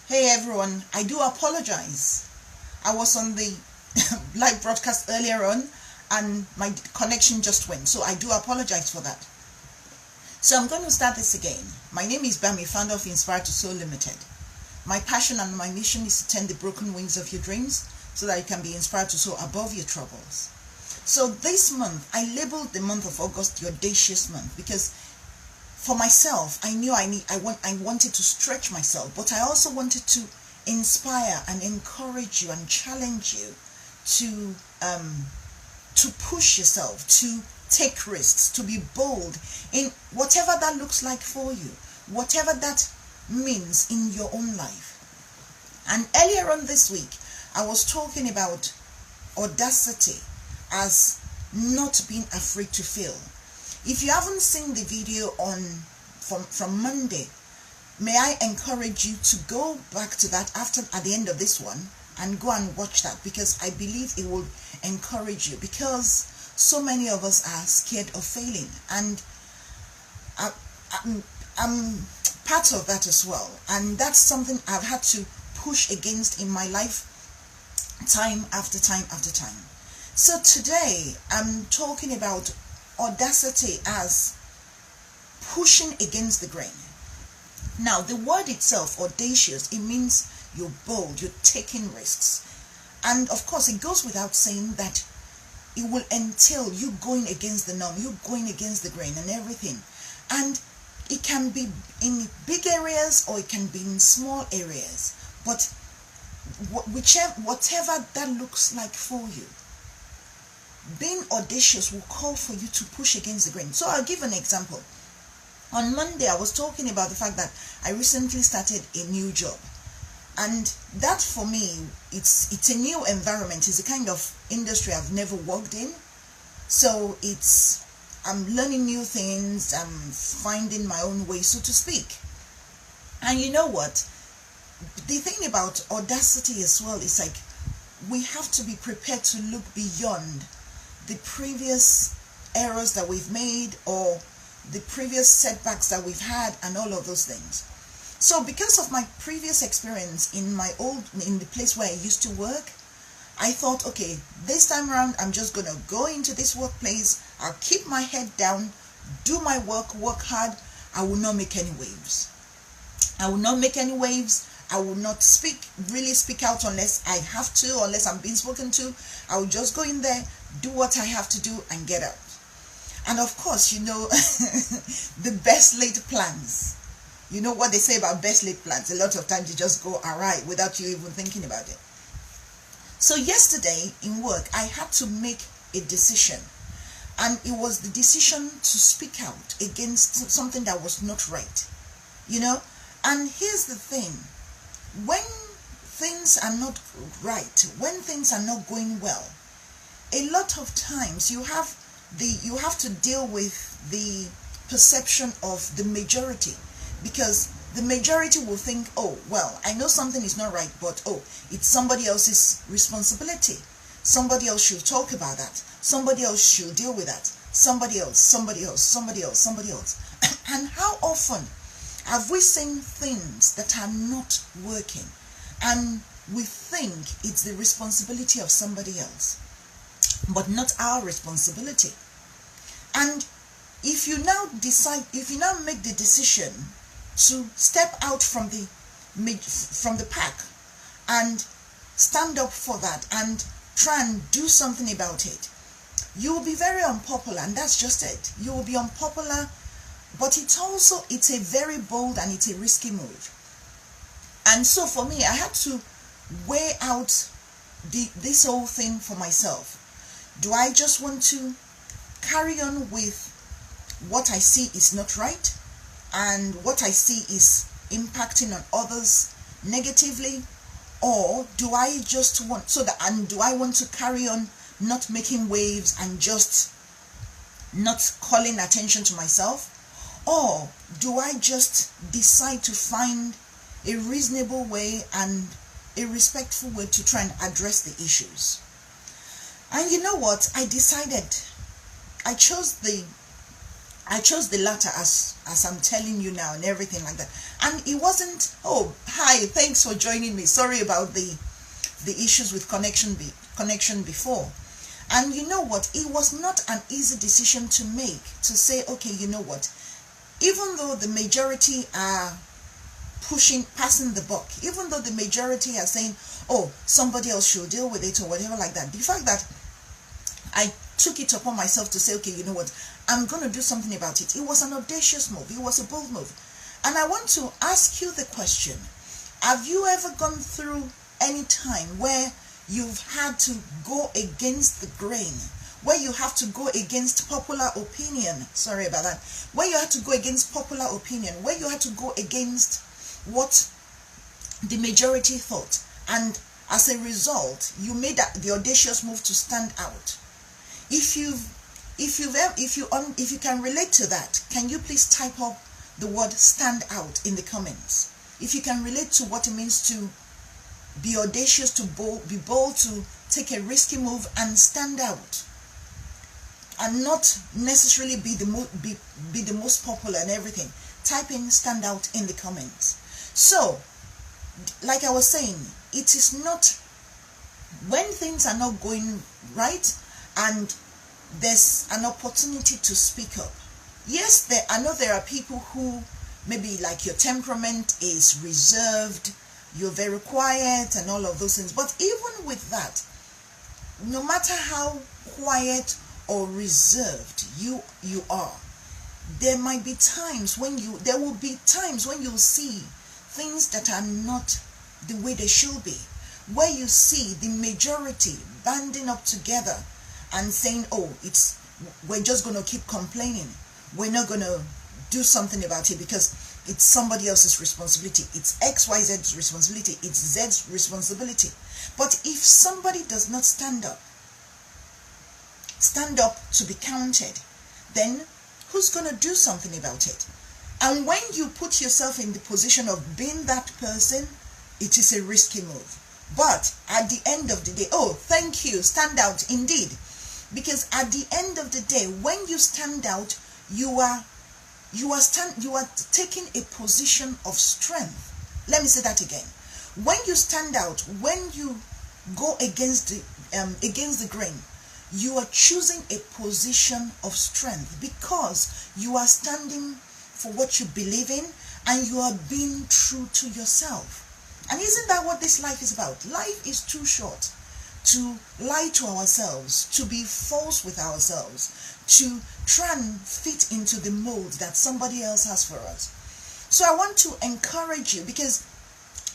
Hey everyone, I do apologize. I was on the live broadcast earlier on and my connection just went, so I do apologize for that. So I'm going to start this again. My name is Bami, founder of Inspired to Soar Limited. My passion and my mission is to tend the broken wings of your dreams so that you can be inspired to soar above your troubles. So this month, I labeled the month of August the Audacious month because for myself, I knew I wanted to stretch myself, but I also wanted to inspire and encourage you and challenge you to push yourself, to take risks, to be bold in whatever that looks like for you, whatever that means in your own life. And earlier on this week, I was talking about audacity as not being afraid to fail. If you haven't seen the video from Monday, may I encourage you to go back to that at the end of this one and go and watch that, because I believe it will encourage you, because so many of us are scared of failing, and I'm part of that as well, and that's something I've had to push against in my life time after time after time. So today I'm talking about audacity as pushing against the grain. Now, the word itself, audacious, it means you're bold, you're taking risks. And of course, it goes without saying that it will entail you going against the norm, you going against the grain and everything. And it can be in big areas or it can be in small areas. But whatever that looks like for you, being audacious will call for you to push against the grain. So I'll give an example. On Monday, I was talking about the fact that I recently started a new job. And that for me, it's a new environment. It's a kind of industry I've never worked in. So I'm learning new things. I'm finding my own way, so to speak. And you know what? The thing about audacity as well is like we have to be prepared to look beyond the previous errors that we've made or the previous setbacks that we've had and all of those things. So because of my previous experience in the place where I used to work, I thought, okay, this time around I'm just gonna go into this workplace, I'll keep my head down, do my work hard. I will not make any waves. I will not make any waves. I will not really speak out unless I have to, unless I'm being spoken to. I will just go in there, do what I have to do and get out. And of course, you know, the best laid plans. You know what they say about best laid plans. A lot of times you just go awry without you even thinking about it. So yesterday in work, I had to make a decision. And it was the decision to speak out against something that was not right. You know? And here's the thing. When things are not right, when things are not going well, a lot of times you have to deal with the perception of the majority, because the majority will think, oh, well, I know something is not right, but it's somebody else's responsibility. Somebody else should talk about that. Somebody else should deal with that. Somebody else. And how often have we seen things that are not working and we think it's the responsibility of somebody else, but not our responsibility? And if you now make the decision to step out from the pack and stand up for that and try and do something about it, you will be very unpopular, and that's just it. You will be unpopular, but it's a very bold and it's a risky move. And so for me, I had to weigh out this whole thing for myself. Do I just want to carry on with what I see is not right and what I see is impacting on others negatively, or do I want to carry on not making waves and just not calling attention to myself? Or do I just decide to find a reasonable way and a respectful way to try and address the issues? And you know what? I decided, I chose the I chose the latter, as I'm telling you now, and everything like that. And it wasn't, oh, hi, thanks for joining me. Sorry about the issues with connection before. And you know what? It was not an easy decision to make, to say, okay, you know what? Even though the majority are passing the buck, even though the majority are saying, oh, somebody else should deal with it or whatever like that, the fact that I took it upon myself to say, okay, you know what, I'm going to do something about it. It was an audacious move. It was a bold move. And I want to ask you the question, have you ever gone through any time where you've had to go against the grain, where you have to go against popular opinion, sorry about that, where you had to go against popular opinion, where you had to go against what the majority thought, and as a result, you made the audacious move to stand out? If you can relate to that, can you please type up the word stand out in the comments? If you can relate to what it means to be audacious, to be bold, to take a risky move and stand out, and not necessarily be the most popular and everything, type in stand out in the comments. So, like I was saying, it is not, when things are not going right and there's an opportunity to speak up. Yes, I know there are people who maybe, like, your temperament is reserved, you're very quiet and all of those things. But even with that, no matter how quiet or reserved you are, there will be times when you'll see things that are not the way they should be, where you see the majority banding up together and saying, oh, we're just going to keep complaining, we're not going to do something about it because it's somebody else's responsibility, it's XYZ's responsibility, it's Z's responsibility. But if somebody does not stand up to be counted, then who's going to do something about it? And when you put yourself in the position of being that person, it is a risky move. But at the end of the day, oh, thank you, stand out indeed. Because at the end of the day, when you stand out, you are taking a position of strength. Let me say that again. When you stand out, when you go against the grain, you are choosing a position of strength because you are standing for what you believe in and you are being true to yourself. And isn't that what this life is about? Life is too short to lie to ourselves, to be false with ourselves, to try and fit into the mold that somebody else has for us. So I want to encourage you because,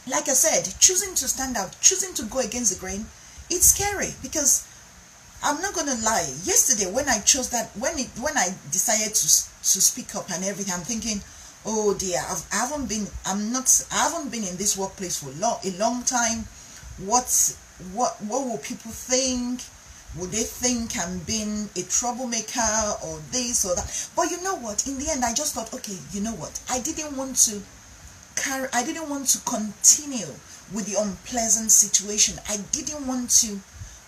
like I said, choosing to stand out, choosing to go against the grain, it's scary because I'm not going to lie. Yesterday when I chose that, when I decided to speak up and everything, I'm thinking, oh dear, I haven't been in this workplace for a long time. What will people think? Would they think I'm being a troublemaker or this or that? But you know what? In the end, I just thought, okay, you know what? I didn't want to continue with the unpleasant situation. I didn't want to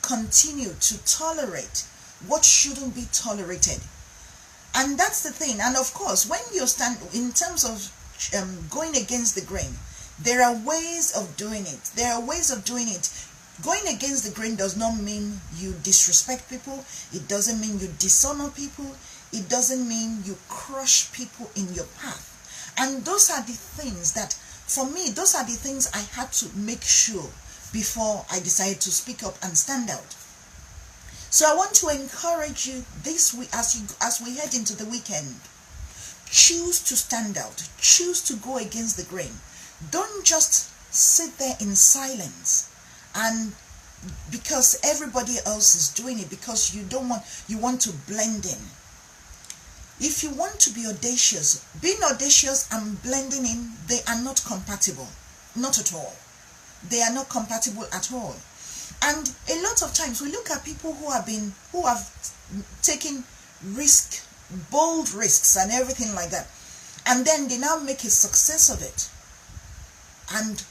continue to tolerate what shouldn't be tolerated. And that's the thing. And of course, when you stand in terms of going against the grain, there are ways of doing it. Going against the grain does not mean you disrespect people. It doesn't mean you dishonor people. It doesn't mean you crush people in your path. And those are the things that, for me, those are the things I had to make sure before I decided to speak up and stand out. So I want to encourage you this week, as we head into the weekend, choose to stand out. Choose to go against the grain. Don't just sit there in silence and because everybody else is doing it, because you want to blend in. If you want to be audacious, being audacious and blending in, they are not compatible. Not at all. They are not compatible at all. And a lot of times we look at people who have taken bold risks and everything like that, and then they now make a success of it. And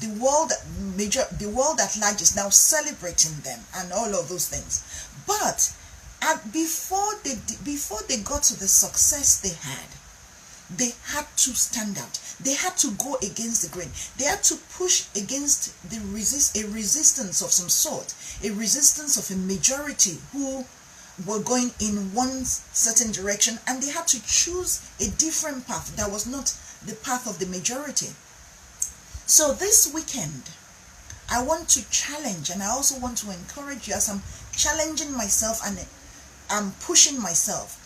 the world at large is now celebrating them and all of those things. But And before they got to the success they had to stand out. They had to go against the grain. They had to push against a resistance of some sort, a resistance of a majority who were going in one certain direction, and they had to choose a different path that was not the path of the majority. So this weekend, I want to challenge, and I also want to encourage you as I'm challenging myself and I'm pushing myself.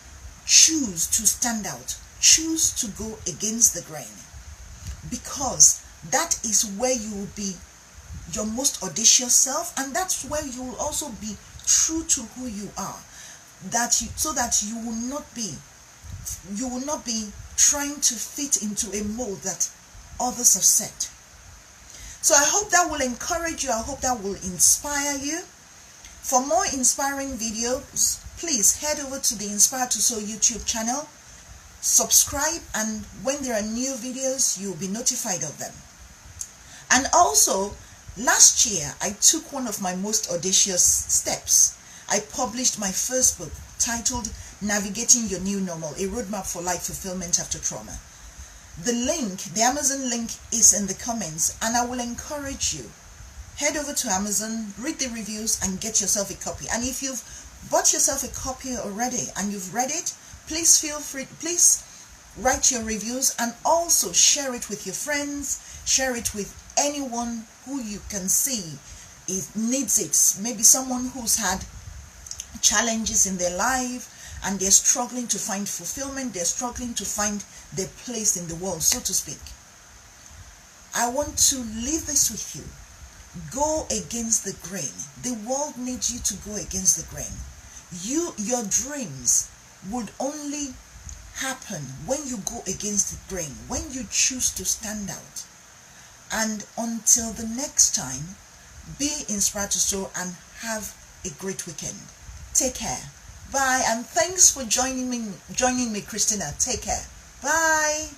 Choose to stand out. Choose to go against the grain, because that is where you will be your most audacious self, and that's where you will also be true to who you are, so that you will not be trying to fit into a mold that others have set. So I hope that will encourage you. I hope that will inspire you. For more inspiring videos, please head over to the Inspire to Soar YouTube channel. Subscribe, and when there are new videos, you'll be notified of them. And also, last year I took one of my most audacious steps. I published my first book titled Navigating Your New Normal, a roadmap for life fulfillment after trauma. The link, the Amazon link, is in the comments, and I will encourage you. Head over to Amazon, read the reviews, and get yourself a copy. And if you've bought yourself a copy already and you've read it, please feel free, please write your reviews and also share it with your friends, share it with anyone who you can see needs it. Maybe someone who's had challenges in their life and they're struggling to find fulfillment, they're struggling to find their place in the world, so to speak. I want to leave this with you. Go against the grain. The world needs you to go against the grain. Your dreams would only happen when you go against the grain, when you choose to stand out. And until the next time, be inspired to soar and have a great weekend. Take care. Bye, and thanks for joining me, Christina. Take care. Bye.